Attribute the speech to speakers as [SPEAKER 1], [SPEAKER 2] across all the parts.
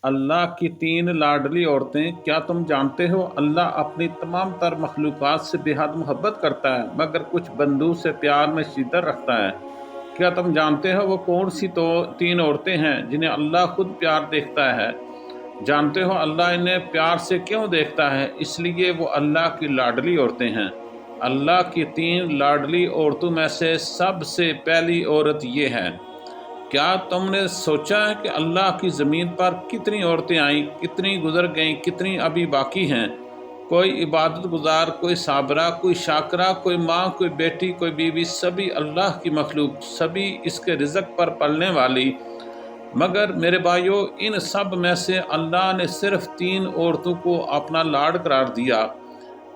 [SPEAKER 1] اللہ کی تین لاڈلی عورتیں، کیا تم جانتے ہو اللہ اپنی تمام تر مخلوقات سے بے حد محبت کرتا ہے مگر کچھ بندوں سے پیار میں شدت رکھتا ہے۔ کیا تم جانتے ہو وہ کون سی تو تین عورتیں ہیں جنہیں اللہ خود پیار دیکھتا ہے؟ جانتے ہو اللہ انہیں پیار سے کیوں دیکھتا ہے؟ اس لیے وہ اللہ کی لاڈلی عورتیں ہیں۔ اللہ کی تین لاڈلی عورتوں میں سے سب سے پہلی عورت یہ ہے۔ کیا تم نے سوچا ہے کہ اللہ کی زمین پر کتنی عورتیں آئیں، کتنی گزر گئیں، کتنی ابھی باقی ہیں؟ کوئی عبادت گزار، کوئی صابرہ، کوئی شاکرہ، کوئی ماں، کوئی بیٹی، کوئی بیوی، سبھی اللہ کی مخلوق، سبھی اس کے رزق پر پلنے والی۔ مگر میرے بھائیو، ان سب میں سے اللہ نے صرف تین عورتوں کو اپنا لاڈ قرار دیا۔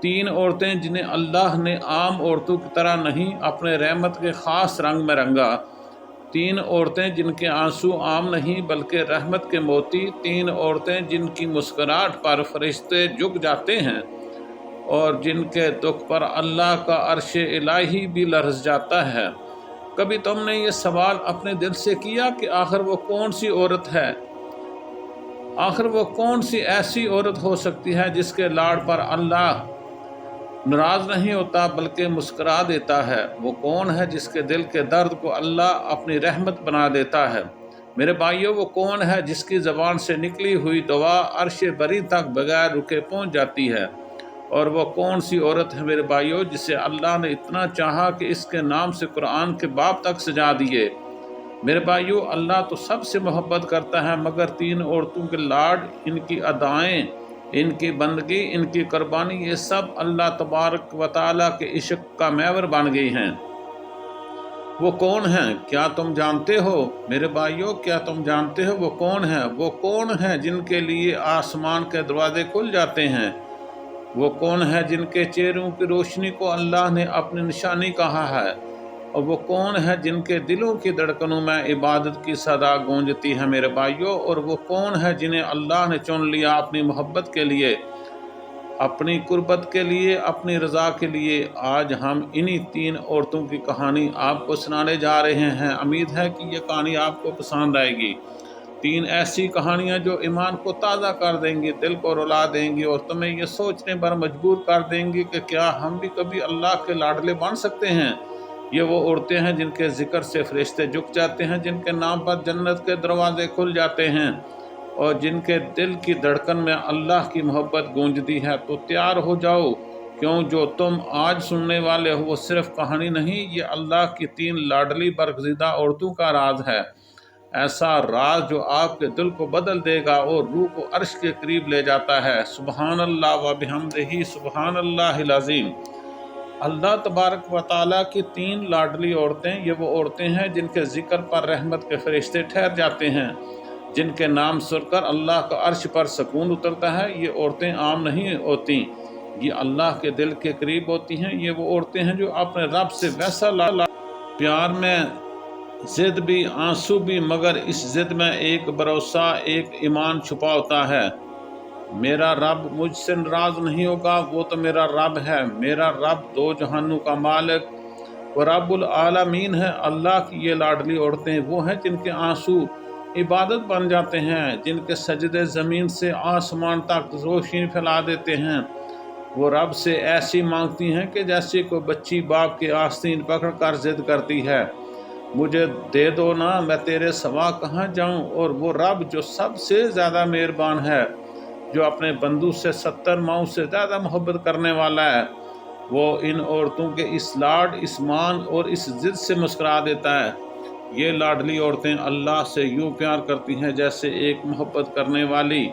[SPEAKER 1] تین عورتیں جنہیں اللہ نے عام عورتوں کی طرح نہیں اپنے رحمت کے خاص رنگ میں رنگا۔ تین عورتیں جن کے آنسو عام نہیں بلکہ رحمت کے موتی۔ تین عورتیں جن کی مسکراہٹ پر فرشتے جھک جاتے ہیں اور جن کے دکھ پر اللہ کا عرش الہی بھی لرز جاتا ہے۔ کبھی تم نے یہ سوال اپنے دل سے کیا کہ آخر وہ کون سی عورت ہے؟ آخر وہ کون سی ایسی عورت ہو سکتی ہے جس کے لاڈ پر اللہ ناراض نہیں ہوتا بلکہ مسکرا دیتا ہے؟ وہ کون ہے جس کے دل کے درد کو اللہ اپنی رحمت بنا دیتا ہے؟ میرے بھائیوں، وہ کون ہے جس کی زبان سے نکلی ہوئی دعا عرش بری تک بغیر رکے پہنچ جاتی ہے؟ اور وہ کون سی عورت ہے میرے بھائیوں جسے اللہ نے اتنا چاہا کہ اس کے نام سے قرآن کے باب تک سجا دیے؟ میرے بھائیوں، اللہ تو سب سے محبت کرتا ہے مگر تین عورتوں کے لاڈ، ان کی ادائیں، ان کی بندگی، ان کی قربانی، یہ سب اللہ تبارک و تعالیٰ کے عشق کا محور بن گئی ہیں۔ وہ کون ہیں؟ کیا تم جانتے ہو؟ میرے بھائیوں، کیا تم جانتے ہو وہ کون ہیں؟ وہ کون ہیں جن کے لیے آسمان کے دروازے کھل جاتے ہیں؟ وہ کون ہیں جن کے چہروں کی روشنی کو اللہ نے اپنی نشانی کہا ہے؟ اور وہ کون ہے جن کے دلوں کی دھڑکنوں میں عبادت کی صدا گونجتی ہے میرے بھائیوں؟ اور وہ کون ہے جنہیں اللہ نے چن لیا اپنی محبت کے لیے، اپنی قربت کے لیے، اپنی رضا کے لیے؟ آج ہم انہی تین عورتوں کی کہانی آپ کو سنانے جا رہے ہیں۔ امید ہے کہ یہ کہانی آپ کو پسند آئے گی۔ تین ایسی کہانیاں جو ایمان کو تازہ کر دیں گی، دل کو رلا دیں گی اور تمہیں یہ سوچنے پر مجبور کر دیں گی کہ کیا ہم بھی کبھی اللہ کے لاڈلے بن سکتے ہیں۔ یہ وہ عورتیں ہیں جن کے ذکر سے فرشتے جھک جاتے ہیں، جن کے نام پر جنت کے دروازے کھل جاتے ہیں اور جن کے دل کی دھڑکن میں اللہ کی محبت گونجتی ہے۔ تو تیار ہو جاؤ، کیوں جو تم آج سننے والے ہو وہ صرف کہانی نہیں، یہ اللہ کی تین لاڈلی برگزیدہ عورتوں کا راز ہے۔ ایسا راز جو آپ کے دل کو بدل دے گا اور روح کو عرش کے قریب لے جاتا ہے۔ سبحان اللہ و بحمدہ، سبحان اللہ العظیم۔ اللہ تبارک و تعالیٰ کی تین لاڈلی عورتیں، یہ وہ عورتیں ہیں جن کے ذکر پر رحمت کے فرشتے ٹھہر جاتے ہیں، جن کے نام سن کر اللہ کا عرش پر سکون اترتا ہے۔ یہ عورتیں عام نہیں ہوتی، یہ اللہ کے دل کے قریب ہوتی ہیں۔ یہ وہ عورتیں ہیں جو اپنے رب سے ویسا پیار میں ضد بھی، آنسو بھی، مگر اس ضد میں ایک بھروسہ، ایک ایمان چھپا ہوتا ہے۔ میرا رب مجھ سے ناراض نہیں ہوگا، وہ تو میرا رب ہے، میرا رب دو جہانوں کا مالک وہ رب العالمین ہے۔ اللہ کی یہ لاڈلی عورتیں وہ ہیں جن کے آنسو عبادت بن جاتے ہیں، جن کے سجدے زمین سے آسمان تک روشنی پھیلا دیتے ہیں۔ وہ رب سے ایسی مانگتی ہیں کہ جیسے کوئی بچی باپ کے آستین پکڑ کر ضد کرتی ہے، مجھے دے دو نا، میں تیرے سوا کہاں جاؤں۔ اور وہ رب جو سب سے زیادہ مہربان ہے، جو اپنے بندوں سے 70 ماؤں سے زیادہ محبت کرنے والا ہے، وہ ان عورتوں کے اس لاڈ، اس مان اور اس ضد سے مسکرا دیتا ہے۔ یہ لاڈلی عورتیں اللہ سے یوں پیار کرتی ہیں جیسے ایک محبت کرنے والی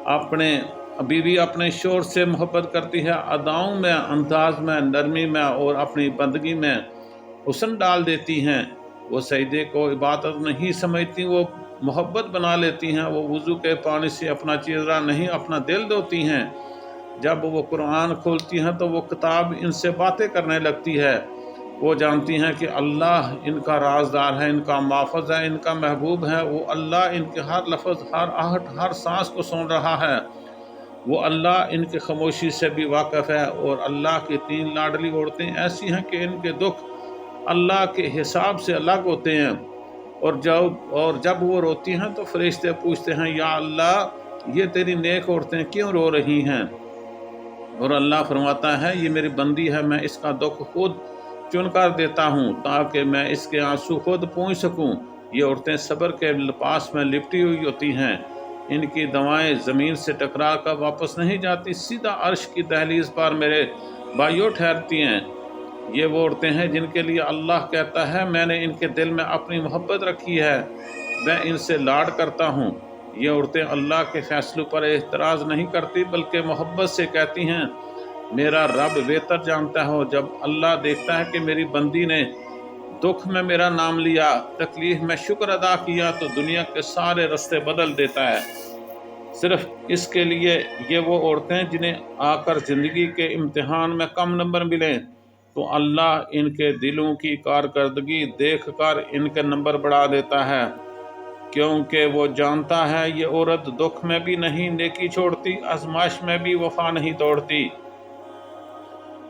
[SPEAKER 1] اپنے بیوی اپنے شوہر سے محبت کرتی ہے، اداؤں میں، انداز میں، نرمی میں اور اپنی بندگی میں حسن ڈال دیتی ہیں۔ وہ سجدے کو عبادت نہیں سمجھتی، وہ محبت بنا لیتی ہیں۔ وہ وضو کے پانی سے اپنا چہرہ نہیں اپنا دل دھوتی ہیں۔ جب وہ قرآن کھولتی ہیں تو وہ کتاب ان سے باتیں کرنے لگتی ہے۔ وہ جانتی ہیں کہ اللہ ان کا رازدار ہے، ان کا محافظ ہے، ان کا محبوب ہے۔ وہ اللہ ان کے ہر لفظ، ہر آہٹ، ہر سانس کو سن رہا ہے۔ وہ اللہ ان کی خاموشی سے بھی واقف ہے۔ اور اللہ کی تین لاڈلی عورتیں ایسی ہیں کہ ان کے دکھ اللہ کے حساب سے الگ ہوتے ہیں۔ और जब वो रोती हैं तो फरिश्ते पूछते हैं, या अल्लाह, ये तेरी नेक औरतें क्यों रो रही हैं? और अल्लाह फरमाता है, ये मेरी बंदी है, मैं इसका दुख खुद चुन कर देता हूँ ताकि मैं इसके आंसू खुद पूंछ सकूँ। ये औरतें सब्र के लिबास में लिपटी हुई होती हैं, इनकी दवाएं ज़मीन से टकरा कर वापस नहीं जाती, सीधा अर्श की दहलीज पर मेरे भाइयों ठहरती हैं। ये वो औरतें हैं जिनके लिए अल्लाह कहता है, मैंने इनके दिल में अपनी मोहब्बत रखी है, मैं इनसे लाड करता हूँ। ये औरतें अल्लाह के फैसलों पर एतराज़ नहीं करती बल्कि मोहब्बत से कहती हैं, मेरा रब बेहतर जानता हो। जब अल्लाह देखता है कि मेरी बंदी ने दुख में मेरा नाम लिया, तकलीफ में शुक्र अदा किया, तो दुनिया के सारे रास्ते बदल देता है। सिर्फ इसके लिए ये वो औरतें जिन्हें आकर ज़िंदगी के इम्तिहान में कम नंबर मिलें तो अल्लाह इनके दिलों की कारकर्दगी देख कर इनके नंबर बढ़ा देता है, क्योंकि वो जानता है ये औरत दुख में भी नहीं नेकी छोड़ती, आजमाइश में भी वफा नहीं तोड़ती।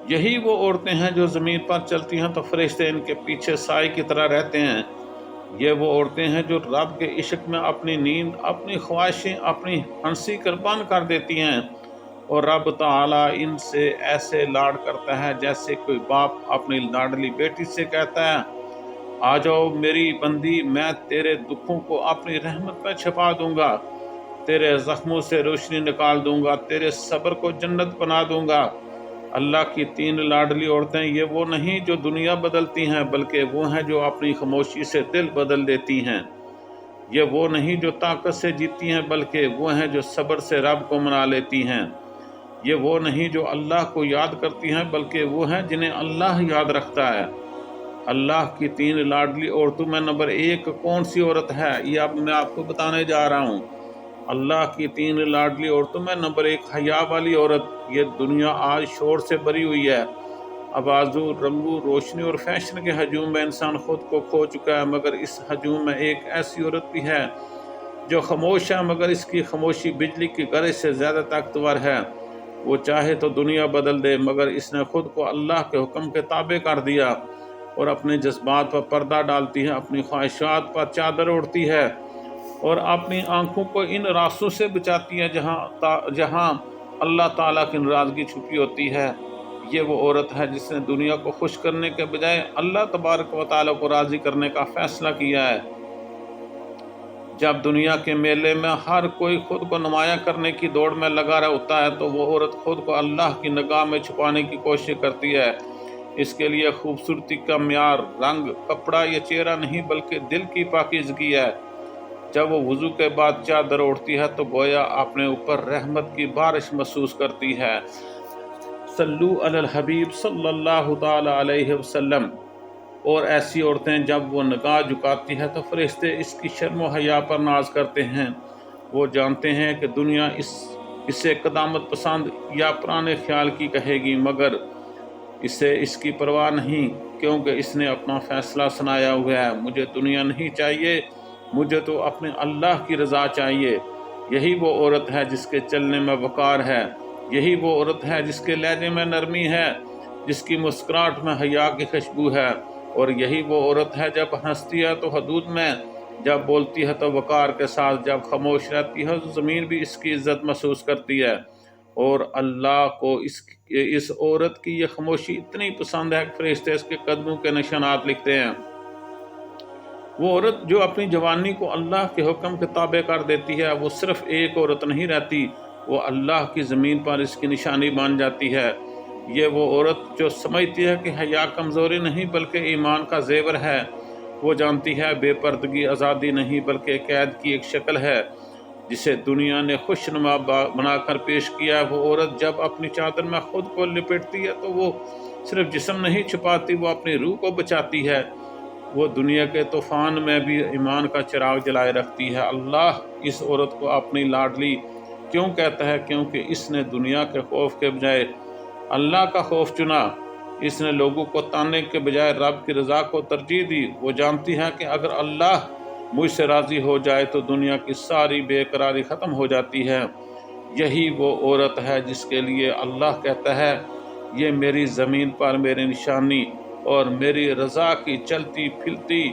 [SPEAKER 1] यही वो औरतें हैं जो ज़मीन पर चलती हैं तो फरिश्ते इनके पीछे साए की तरह रहते हैं। ये वो औरतें हैं जो रब के इश्क में अपनी नींद, अपनी ख्वाहिशें, अपनी हंसी कुर्बान कर देती हैं, और रब ताला इनसे ऐसे लाड करता है जैसे कोई बाप अपनी लाडली बेटी से कहता है, आ जाओ मेरी बंदी, मैं तेरे दुखों को अपनी रहमत में छिपा दूंगा, तेरे जख्मों से रोशनी निकाल दूंगा, तेरे सब्र को जन्नत बना दूंगा। अल्लाह की तीन लाडली औरतें ये वो नहीं जो दुनिया बदलती हैं, बल्कि वो हैं जो अपनी खामोशी से दिल बदल देती हैं। ये वो नहीं जो ताकत से जीती हैं, बल्कि वो हैं जो सब्र से रब को मना लेती हैं। ये वो नहीं जो अल्लाह को याद करती हैं, बल्कि वो हैं जिन्हें अल्लाह याद रखता है। अल्लाह की तीन लाडली औरतों में नंबर 1 कौन सी औरत है, ये अब मैं आपको बताने जा रहा हूँ। अल्लाह की तीन लाडली औरतों में नंबर 1 हया वाली औरत। ये दुनिया आज शोर से भरी हुई है, आवाज़ों, रंगों, रोशनी और फैशन के हजूम में इंसान खुद को खो चुका है, मगर इस हजूम में एक ऐसी औरत भी है जो खामोश है, मगर इसकी खामोशी बिजली की गरज से ज़्यादा ताकतवर है। वो चाहे तो दुनिया बदल दे, मगर इसने खुद को अल्लाह के हुक्म के ताबे कर दिया और अपने जज्बात पर पर्दा डालती है, अपनी ख्वाहिशात पर चादर ओढ़ती है और अपनी आंखों को इन रास्तों से बचाती है जहां अल्लाह ताला की नाराज़गी छुपी होती है। ये वो औरत है जिसने दुनिया को खुश करने के बजाय अल्लाह तबारक व तआला को राज़ी करने का फ़ैसला किया है। जब दुनिया के मेले में हर कोई खुद को नुमायाँ करने की दौड़ में लगा होता है, तो वो औरत खुद को अल्लाह की निगाह में छुपाने की कोशिश करती है। इसके लिए खूबसूरती का म्यार रंग, कपड़ा या चेहरा नहीं, बल्कि दिल की पाकीज़गी है। जब वो वुज़ू के बाद चादर ओढ़ती है तो गोया अपने ऊपर रहमत की बारिश महसूस करती है। सल्लू अलल हबीब सल्लल्लाहु ताला अलैहि वसल्लम। और ऐसी औरतें जब वो निगाह झुकाती है तो फरिश्ते इसकी शर्म व हया पर नाज करते हैं। वो जानते हैं कि दुनिया इसे कदामत पसंद या पुराने ख्याल की कहेगी, मगर इसे इसकी परवाह नहीं, क्योंकि इसने अपना फ़ैसला सुनाया हुआ है, मुझे दुनिया नहीं चाहिए, मुझे तो अपने अल्लाह की रज़ा चाहिए। यही वो औरत है जिसके चलने में वक़ार है, यही वो औरत है जिसके लहजे में नरमी है, जिसकी मुस्कुराहट में हया की खुशबू है, और यही वो औरत है जब हंसती है तो हदूद में, जब बोलती है तो वक़ार के साथ, जब खामोश रहती है तो ज़मीन भी इसकी इज़्ज़त महसूस करती है। और अल्लाह को इस औरत की ये खामोशी इतनी पसंद है कि फरिश्ते इसके कदमों के निशानात लिखते हैं। वो औरत जो अपनी जवानी को अल्लाह के हुक्म के ताबे कर देती है, वो सिर्फ़ एक औरत नहीं रहती, वो अल्लाह की ज़मीन पर इसकी निशानी बन जाती है। ये वो औरत जो समझती है कि हया कमज़ोरी नहीं बल्कि ईमान का ज़ेवर है। वो जानती है बेपर्दगी आज़ादी नहीं बल्कि कैद की एक शक्ल है जिसे दुनिया ने खुशनुमा बनाकर पेश किया। वो औरत जब अपनी चादर में ख़ुद को लिपेटती है तो वो सिर्फ जिस्म नहीं छुपाती, वो अपनी रूह को बचाती है। वो दुनिया के तूफ़ान में भी ईमान का चिराग जलाए रखती है। अल्लाह इस औरत को अपनी लाडली क्यों कहता है? क्योंकि इसने दुनिया के खौफ के बजाय अल्लाह का खौफ चुना। इसने लोगों को ताने के बजाय रब की रज़ा को तरजीह दी। वो जानती है कि अगर अल्लाह मुझसे राज़ी हो जाए तो दुनिया की सारी बेकरारी ख़त्म हो जाती है। यही वो औरत है जिसके लिए अल्लाह कहता है, ये मेरी ज़मीन पर मेरी निशानी और मेरी रज़ा की चलती फिरती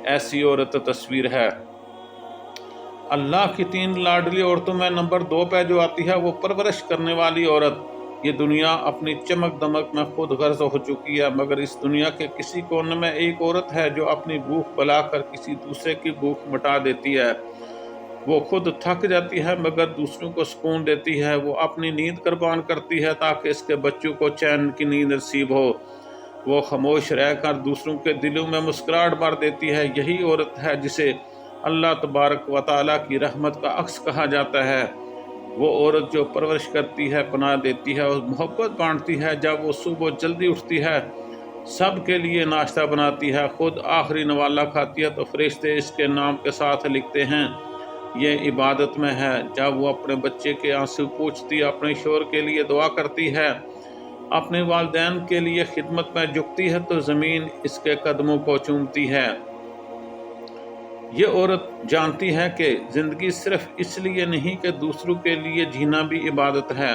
[SPEAKER 1] ऐसी औरत तस्वीर है। अल्लाह की 3 लाडली औरतों में नंबर 2 पे जो आती है वो परवरिश करने वाली औरत। ये दुनिया अपनी चमक दमक में खुद गर्ज हो चुकी है, मगर इस दुनिया के किसी कोने में एक औरत है जो अपनी भूख बुलाकर किसी दूसरे की भूख मिटा देती है। वो खुद थक जाती है मगर दूसरों को सुकून देती है। वो अपनी नींद कुर्बान करती है ताकि इसके बच्चों को चैन की नींद नसीब हो। वो खामोश रहकर दूसरों के दिलों में मुस्कुराहट भर देती है। यही औरत है जिसे अल्लाह तबारक व तआला की रहमत का अक्स कहा जाता है। वो औरत जो परवरिश करती है, पनाह देती है और मोहब्बत बांटती है। जब वो सुबह जल्दी उठती है, सब के लिए नाश्ता बनाती है, खुद आखिरी नवाला खाती है तो फरिश्ते इसके नाम के साथ लिखते हैं ये इबादत में है। जब वो अपने बच्चे के आंसू पोंछती है, अपने शोहर के लिए दुआ करती है, अपने वालिदैन के लिए खिदमत में झुकती है तो ज़मीन इसके कदमों को चूमती है। ये औरत जानती है कि ज़िंदगी सिर्फ इसलिए नहीं कि दूसरों के लिए जीना भी इबादत है।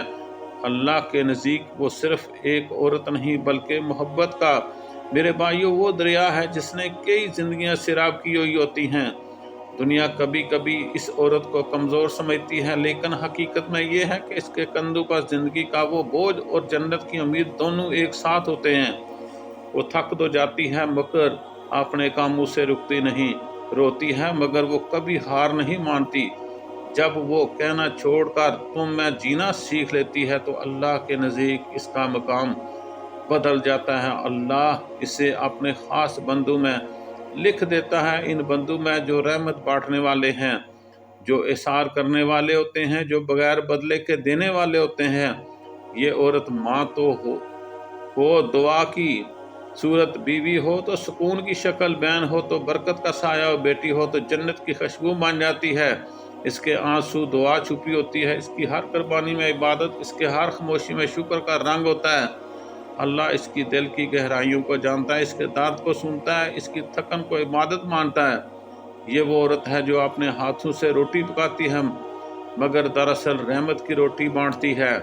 [SPEAKER 1] अल्लाह के नज़दीक वो सिर्फ एक औरत नहीं बल्कि मोहब्बत का, मेरे भाइयों, वो दरिया है जिसने कई ज़िंदगियां सैराब की हुई होती हैं। दुनिया कभी कभी इस औरत को कमज़ोर समझती है, लेकिन हकीकत में ये है कि इसके कंधों पर ज़िंदगी का वो बोझ और जन्नत की उम्मीद दोनों एक साथ होते हैं। वो थक तो जाती है मगर अपने कामों से रुकती नहीं, रोती है मगर वो कभी हार नहीं मानती। जब वो कहना छोड़कर तुम मैं जीना सीख लेती है तो अल्लाह के नज़दीक इसका मकाम बदल जाता है। अल्लाह इसे अपने ख़ास बंदों में लिख देता है। इन बंदों में जो रहमत बांटने वाले हैं, जो इसार करने वाले होते हैं, जो बगैर बदले के देने वाले होते हैं। ये औरत माँ तो हो दुआ की सूरत, बीवी हो तो सुकून की शक्ल, बहन हो तो बरकत का साया, और बेटी हो तो जन्नत की खुशबू बन जाती है। इसके आंसू दुआ छुपी होती है, इसकी हर कुर्बानी में इबादत, इसके हर खामोशी में शुक्र का रंग होता है। अल्लाह इसकी दिल की गहराइयों को जानता है, इसके दर्द को सुनता है, इसकी थकन को इबादत मानता है। ये वो औरत है जो अपने हाथों से रोटी पकाती है मगर दरअसल रहमत की रोटी बांटती है।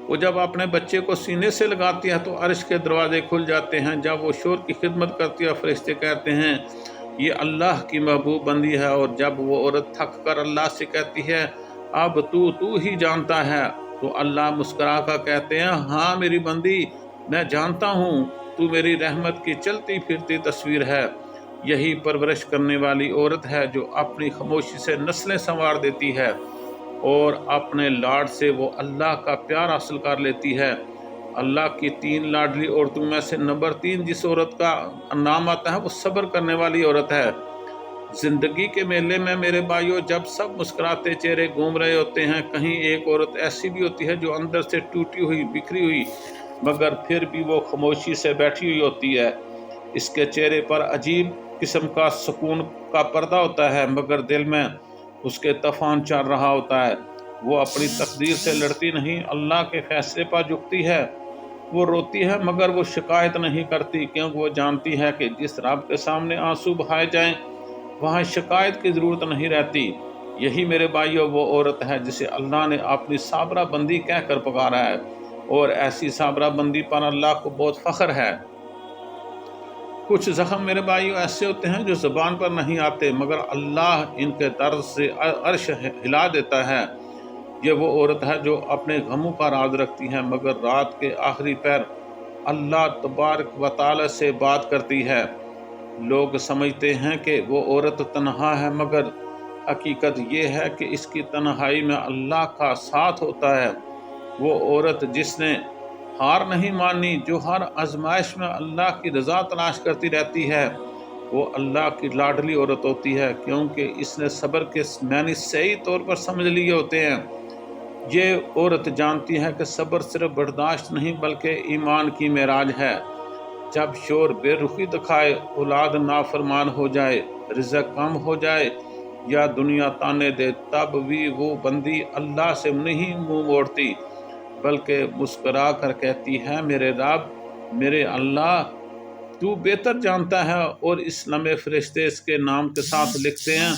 [SPEAKER 1] वो जब अपने बच्चे को सीने से लगाती है तो अर्श के दरवाजे खुल जाते हैं। जब वो शोर की खिदमत करती है, फरिश्ते कहते हैं ये अल्लाह की महबूब बंदी है। और जब वो औरत थक कर अल्लाह से कहती है अब तू ही जानता है, तो अल्लाह मुस्कुरा कर कहते हैं हाँ मेरी बंदी, मैं जानता हूँ, तू मेरी रहमत की चलती फिरती तस्वीर है। यही परवरिश करने वाली औरत है जो अपनी खामोशी से नस्लें संवार देती है और अपने लाड से वो अल्लाह का प्यार हासिल कर लेती है। अल्लाह की 3 लाडली औरतों में से नंबर 3 जिस औरत का नाम आता है वो सब्र करने वाली औरत है। जिंदगी के मेले में मेरे भाइयों, जब सब मुस्कुराते चेहरे घूम रहे होते हैं, कहीं एक औरत ऐसी भी होती है जो अंदर से टूटी हुई, बिखरी हुई, मगर फिर भी वो खामोशी से बैठी हुई होती है। इसके चेहरे पर अजीब किस्म का सुकून का पर्दा होता है मगर दिल में उसके तूफान चल रहा होता है। वो अपनी तकदीर से लड़ती नहीं, अल्लाह के फैसले पर झुकती है। वो रोती है मगर वो शिकायत नहीं करती, क्योंकि वो जानती है कि जिस रब के सामने आंसू बहाए जाएं वहाँ शिकायत की ज़रूरत नहीं रहती। यही मेरे भाइयों वो औरत है जिसे अल्लाह ने अपनी साबरा बंदी कहकर पुकारा है, और ऐसी साबरा बंदी पर अल्लाह को बहुत फ़ख्र है। कुछ ज़ख्म मेरे भाइयों ऐसे होते हैं जो ज़बान पर नहीं आते मगर अल्लाह इनके दर्द से अर्श हिला देता है। ये वो औरत है जो अपने गमों का राज रखती है मगर रात के आखिरी पैर अल्लाह तबारक व तआला से बात करती है। लोग समझते हैं कि वो औरत तन्हा है मगर हकीकत ये है कि इसकी तन्हाई में अल्लाह का साथ होता है। वो औरत जिसने हार नहीं मानी, जो हर आजमाइश में अल्लाह की रज़ा तलाश करती रहती है, वो अल्लाह की लाडली औरत होती है, क्योंकि इसने सब्र के मानी सही तौर पर समझ लिए होते हैं। ये औरत जानती है कि सब्र सिर्फ बर्दाश्त नहीं बल्कि ईमान की मेराज है। जब शोर बेरुखी दिखाए, औलाद नाफरमान हो जाए, रिज़्क़ कम हो जाए या दुनिया ताने दे, तब भी वो बंदी अल्लाह से नहीं मुंह मोड़ती बल्कि मुस्कुरा कर कहती है मेरे रब, मेरे अल्लाह, तू बेहतर जानता है। और इस लम्हे फरिश्ते इसके नाम के साथ लिखते हैं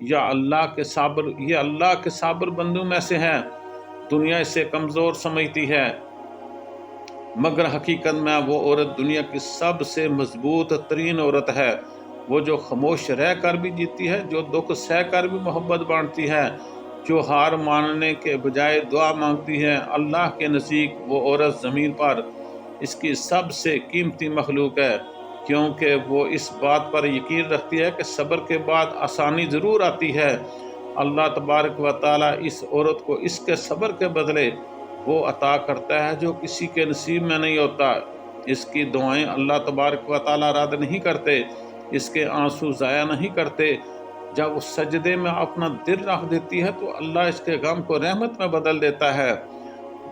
[SPEAKER 1] या अल्लाह के साबर, ये अल्लाह के साबर बंदों में से है। दुनिया इसे कमज़ोर समझती है मगर हकीकत में वो औरत दुनिया की सबसे मजबूत तरीन औरत है। وہ جو خاموش رہ کر بھی جیتی ہے، جو دکھ سہ کر بھی محبت بانٹتی ہے، جو ہار ماننے کے بجائے دعا مانگتی ہے، اللہ کے نزدیک وہ عورت زمین پر اس کی سب سے قیمتی مخلوق ہے، کیونکہ وہ اس بات پر یقین رکھتی ہے کہ صبر کے بعد آسانی ضرور آتی ہے۔ اللہ تبارک و تعالیٰ اس عورت کو اس کے صبر کے بدلے وہ عطا کرتا ہے جو کسی کے نصیب میں نہیں ہوتا۔ اس کی دعائیں اللہ تبارک و تعالیٰ رد نہیں کرتے، اس کے آنسو ضائع نہیں کرتے۔ جب وہ سجدے میں اپنا دل رکھ دیتی ہے تو اللہ اس کے غم کو رحمت میں بدل دیتا ہے۔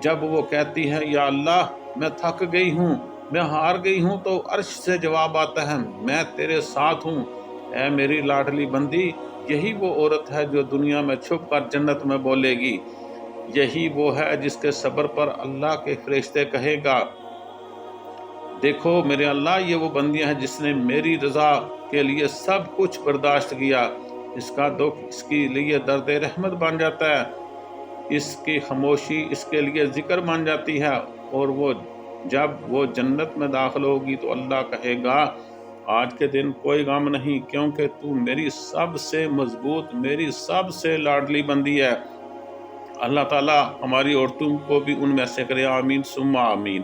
[SPEAKER 1] جب وہ کہتی ہے یا اللہ میں تھک گئی ہوں، میں ہار گئی ہوں، تو عرش سے جواب آتا ہے میں تیرے ساتھ ہوں، اے میری لاڈلی بندی۔ یہی وہ عورت ہے جو دنیا میں چھپ کر جنت میں بولے گی۔ یہی وہ ہے جس کے صبر پر اللہ کے فرشتے کہے گا دیکھو میرے اللہ، یہ وہ بندیاں ہیں جس نے میری رضا کے لیے سب کچھ برداشت کیا۔ اس کا دکھ اس کے لیے درد رحمت بن جاتا ہے، اس کی خاموشی اس کے لیے ذکر بن جاتی ہے، اور وہ جب وہ جنت میں داخل ہوگی تو اللہ کہے گا آج کے دن کوئی غم نہیں، کیونکہ تو میری سب سے مضبوط، میری سب سے لاڈلی بندی ہے۔ اللہ تعالیٰ ہماری عورتوں کو بھی ان میں سے کرے، آمین ثم آمین۔